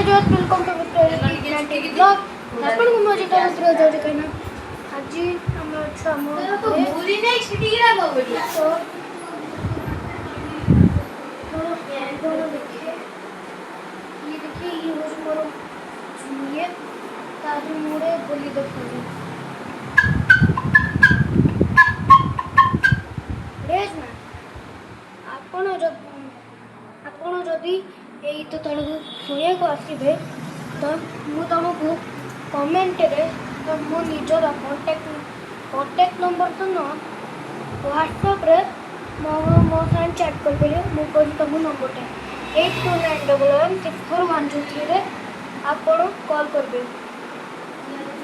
जयजोत welcome to Victoria blog आपण को मजे का मित्र जोड़ी कहना आज हम अच्छा हम तो पूरी नहीं छिटी गिरा बढ़िया तो दोनों देखिए ये हो मोर सुनिए ताजू मोरे बोली देखो रेज में आपण जदि यही तो तक शुणा को आसबे तो मु तुमको कमेंट रे तो मो निजर कॉन्टैक्ट नंबर तो न व्हाट्सएप रे मो साथ चैट कर देले मु को तुम नंबर 8291164123 रे आपण कॉल करबे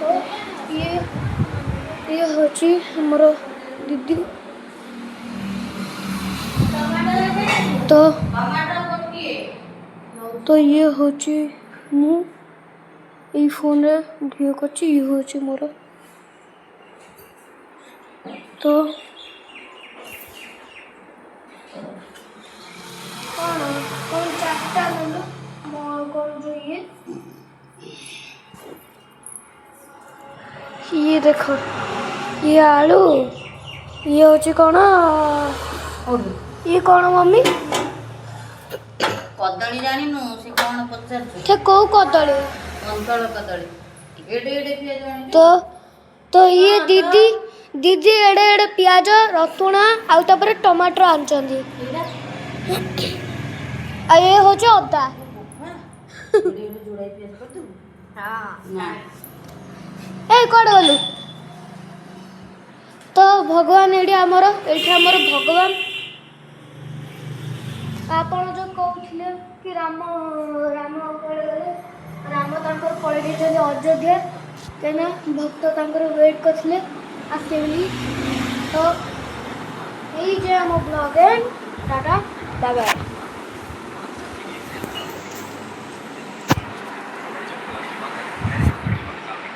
तो ये होची हमरो दीदी तो ये होची मु ई फोन रे वीडियो करछि ये होची मोर तो कौन चाटा नंबर मोर कौन जो ये देखो ये आलू ये होची कौन ये कौन मम्मी कदली जानी नु से कौन पचार थे को कदली अंतल कदली एडे एडे पियाज जानी तो ये दीदी एडे एडे पियाज रसुण आउ तापर टमाटर आनचंदी आ ये हो छ अदा एडे एडे जोड़ाई पियाज कर दू हां ना ए कोड गलु तो भगवान एडी हमर भगवान आपण जो कहथिले कि राम पळे गले राम तांकर पळे जे अयोध्या केना भक्त तांकर वेट करथिले आसेली तो एई जे हम blog and tata bye bye.